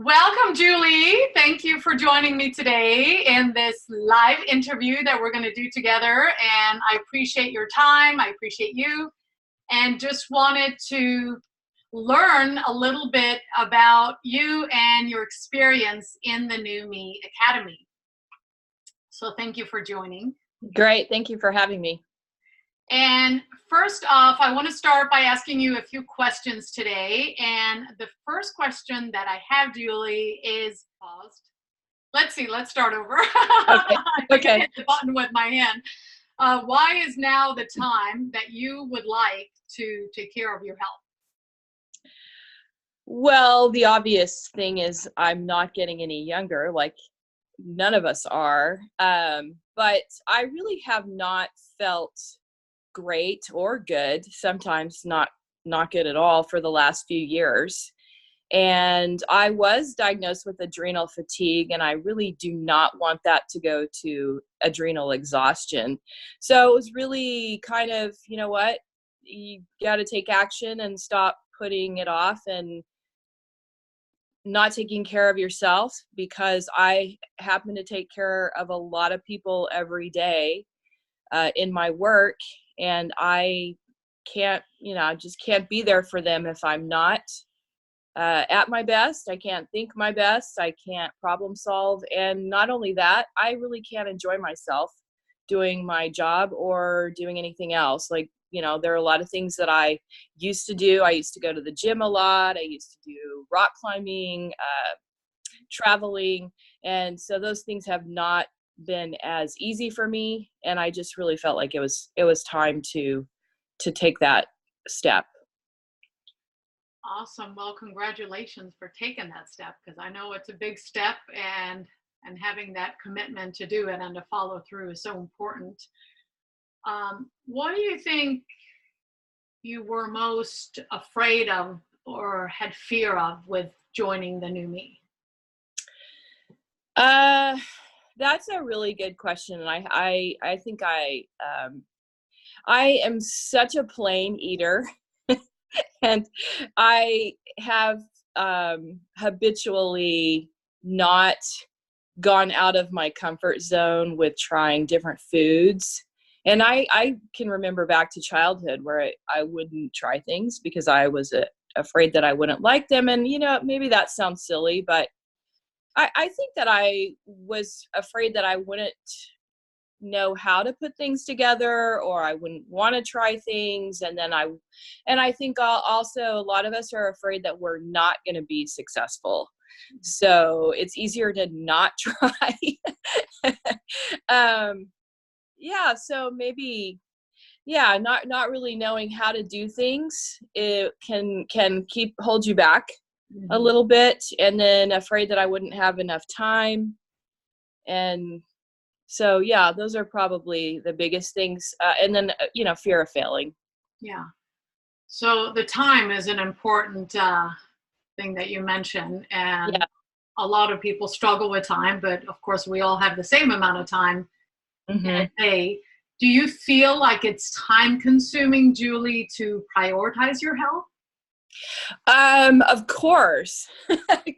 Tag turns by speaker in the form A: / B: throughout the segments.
A: Welcome, Julie. Thank you for joining me today in this live interview that we're going to do together. And I appreciate your time. I appreciate you. And just wanted to learn a little bit about you and your experience in the New Me Academy. So thank you for joining.
B: Great. Thank you for having me.
A: And first off, I want to start by asking you a few questions today. And the first question that I have, Julie, is paused. Let's start over.
B: Okay.
A: I hit the button with my hand. Why is now the time that you would like to take care of your health?
B: Well, the obvious thing is I'm not getting any younger, like none of us are. But I really have not felt great or good, sometimes not good at all, for the last few years. And I was diagnosed with adrenal fatigue, and I really do not want that to go to adrenal exhaustion. So it was really kind of, you know what, you got to take action and stop putting it off and not taking care of yourself, because I happen to take care of a lot of people every day in my work. And I can't, I just can't be there for them if I'm not at my best. I can't think my best. I can't problem solve. And not only that, I really can't enjoy myself doing my job or doing anything else. Like, there are a lot of things that I used to do. I used to go to the gym a lot. I used to do rock climbing, traveling. And so those things have not been as easy for me. And I just really felt like it was time to take that step.
A: Awesome. Well, congratulations for taking that step, because I know it's a big step, and having that commitment to do it and to follow through is so important. What do you think you were most afraid of or had fear of with joining the New Me?
B: That's a really good question. And I think I am such a plain eater. And I have habitually not gone out of my comfort zone with trying different foods. And I can remember back to childhood where I wouldn't try things because I was afraid that I wouldn't like them. And, maybe that sounds silly, but I think that I was afraid that I wouldn't know how to put things together, or I wouldn't want to try things. And I think also a lot of us are afraid that we're not going to be successful. So it's easier to not try. So maybe, not really knowing how to do things, it can hold you back a little bit, and then afraid that I wouldn't have enough time. And so, those are probably the biggest things. And then, fear of failing.
A: Yeah. So the time is an important thing that you mentioned. And a lot of people struggle with time, but of course we all have the same amount of time in a day. Do you feel like it's time consuming, Julie, to prioritize your health?
B: Of course,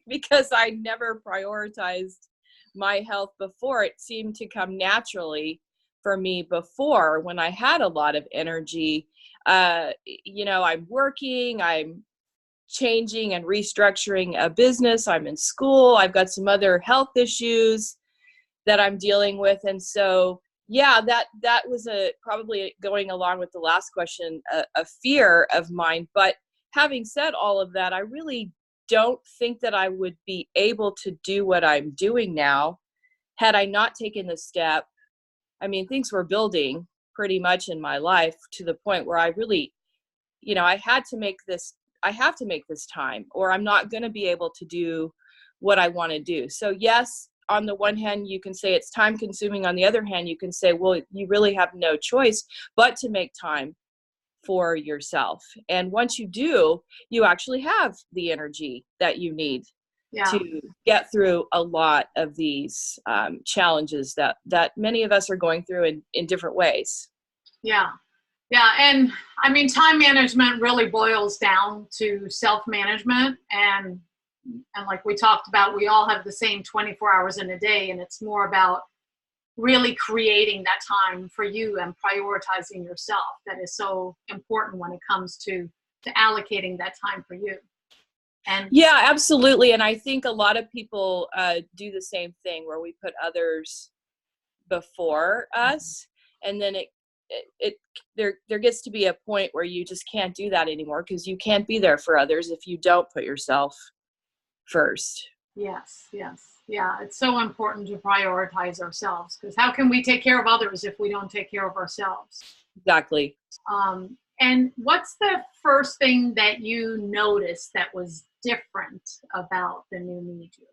B: because I never prioritized my health before. It seemed to come naturally for me before, when I had a lot of energy. I'm working, I'm changing and restructuring a business, I'm in school, I've got some other health issues that I'm dealing with. And so, that was probably going along with the last question, a fear of mine. But having said all of that, I really don't think that I would be able to do what I'm doing now had I not taken the step. I mean, things were building pretty much in my life to the point where I really, I have to make this time, or I'm not going to be able to do what I want to do. So yes, on the one hand, you can say it's time consuming. On the other hand, you can say, well, you really have no choice but to make time for yourself. And once you do, you actually have the energy that you need to get through a lot of these challenges that many of us are going through in different ways.
A: Yeah. And I mean, time management really boils down to self-management and And like we talked about, we all have the same 24 hours in a day, and it's more about really creating that time for you and prioritizing yourself. That is so important when it comes to allocating that time for you. And
B: yeah, absolutely. And I think a lot of people do the same thing where we put others before us, and then there gets to be a point where you just can't do that anymore, because you can't be there for others if you don't put yourself first.
A: yes, yes. Yeah, it's so important to prioritize ourselves, because how can we take care of others if we don't take care of ourselves?
B: Exactly.
A: And what's the first thing that you noticed that was different about the new me, Julie?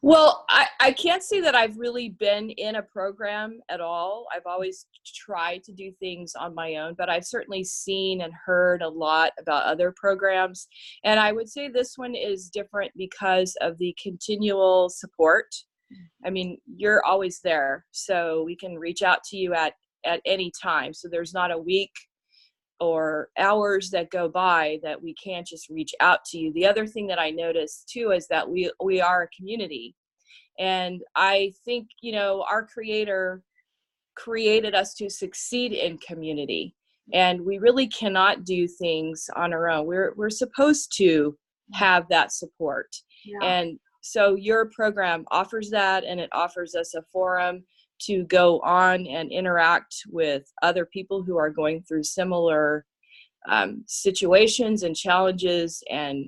B: Well, I can't say that I've really been in a program at all. I've always tried to do things on my own, but I've certainly seen and heard a lot about other programs. And I would say this one is different because of the continual support. I mean, you're always there, so we can reach out to you at any time. So there's not a week or hours that go by that we can't just reach out to you. The other thing that I noticed too is that we are a community. And I think, our creator created us to succeed in community. And we really cannot do things on our own. We're supposed to have that support.
A: Yeah.
B: And so your program offers that, and it offers us a forum to go on and interact with other people who are going through similar situations and challenges. And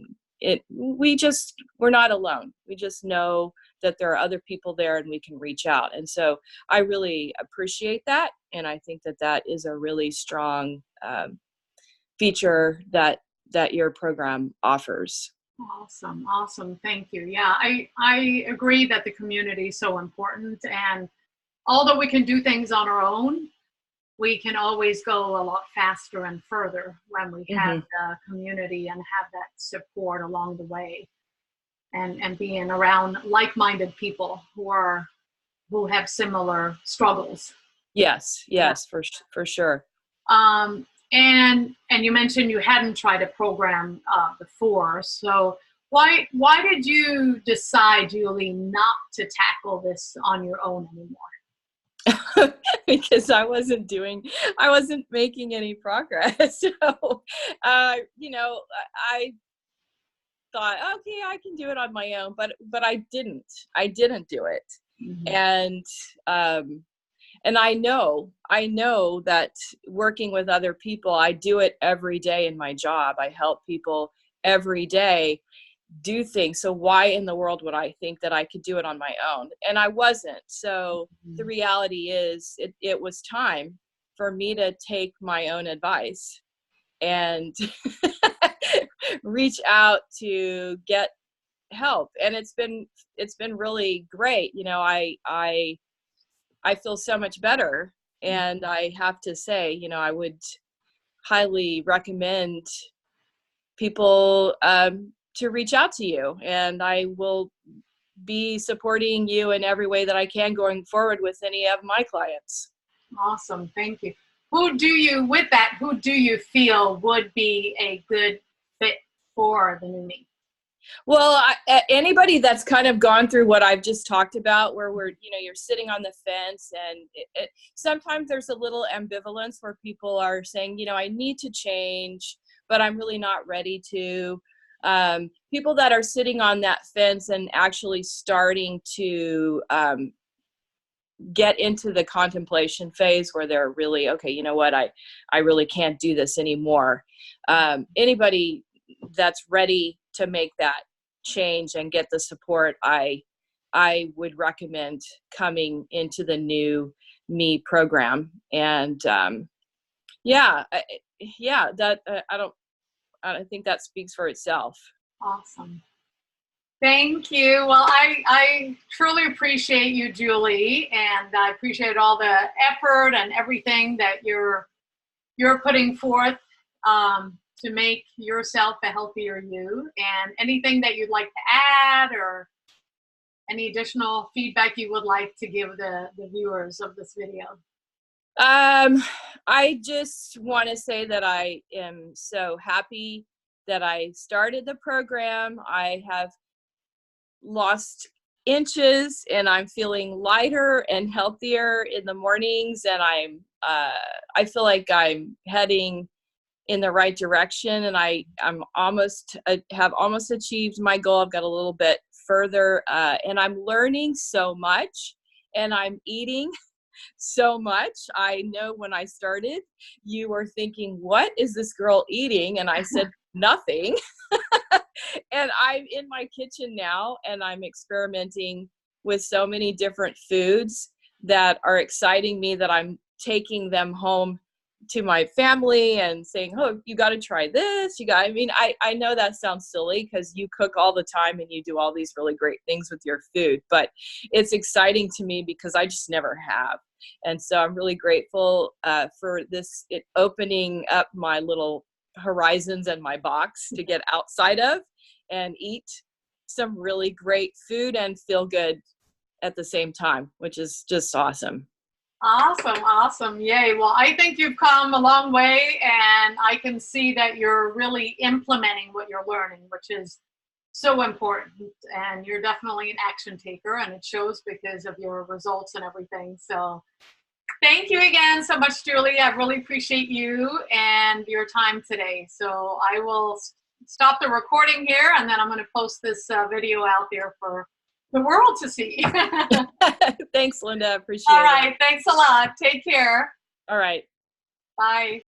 B: we're not alone. We just know that there are other people there, and we can reach out. And so I really appreciate that. And I think that is a really strong feature that your program offers.
A: Awesome. Awesome. Thank you. Yeah, I agree that the community is so important. And although we can do things on our own, we can always go a lot faster and further when we have the community and have that support along the way, and being around like-minded people who have similar struggles.
B: Yes, for sure.
A: And you mentioned you hadn't tried a program before. So why did you decide, Julie, not to tackle this on your own anymore?
B: Because I wasn't making any progress. So, I thought, okay, I can do it on my own, but I didn't do it. And I know that working with other people, I do it every day in my job. I help people every day do things. So why in the world would I think that I could do it on my own? And I wasn't. So the reality is it was time for me to take my own advice and reach out to get help. And it's been really great. I feel so much better. And I have to say, I would highly recommend people to reach out to you, and I will be supporting you in every way that I can going forward with any of my clients.
A: Awesome. Thank you. Who do you feel would be a good fit for the new me?
B: Well, anybody that's kind of gone through what I've just talked about, where you're sitting on the fence, and sometimes there's a little ambivalence where people are saying, I need to change, but I'm really not ready to. People that are sitting on that fence and actually starting to get into the contemplation phase, where they're really, okay, you know what, I really can't do this anymore. Anybody that's ready to make that change and get the support, I would recommend coming into the new me program. And I think that speaks for itself.
A: Awesome. Thank you. Well, I truly appreciate you, Julie, and I appreciate all the effort and everything that you're putting forth to make yourself a healthier you. And anything that you'd like to add, or any additional feedback you would like to give the viewers of this video?
B: I just want to say that I am so happy that I started the program. I have lost inches and I'm feeling lighter and healthier in the mornings, and I feel like I'm heading in the right direction, and I'm almost have almost achieved my goal. I've got a little bit further, and I'm learning so much, and I'm eating so much. I know when I started, you were thinking, what is this girl eating? And I said, nothing. And I'm in my kitchen now, and I'm experimenting with so many different foods that are exciting me, that I'm taking them home to my family and saying, oh, you got to try this. I mean, I know that sounds silly because you cook all the time and you do all these really great things with your food, but it's exciting to me because I just never have. And so I'm really grateful for this, it opening up my little horizons and my box to get outside of and eat some really great food and feel good at the same time, which is just awesome.
A: Awesome, awesome. Yay. Well, I think you've come a long way, and I can see that you're really implementing what you're learning, which is so important. And you're definitely an action taker, and it shows because of your results and everything. So thank you again so much, Julie. I really appreciate you and your time today. So I will stop the recording here, and then I'm going to post this video out there for the world to see.
B: Thanks, Linda. Appreciate it.
A: All right. Thanks a lot. Take care.
B: All right.
A: Bye.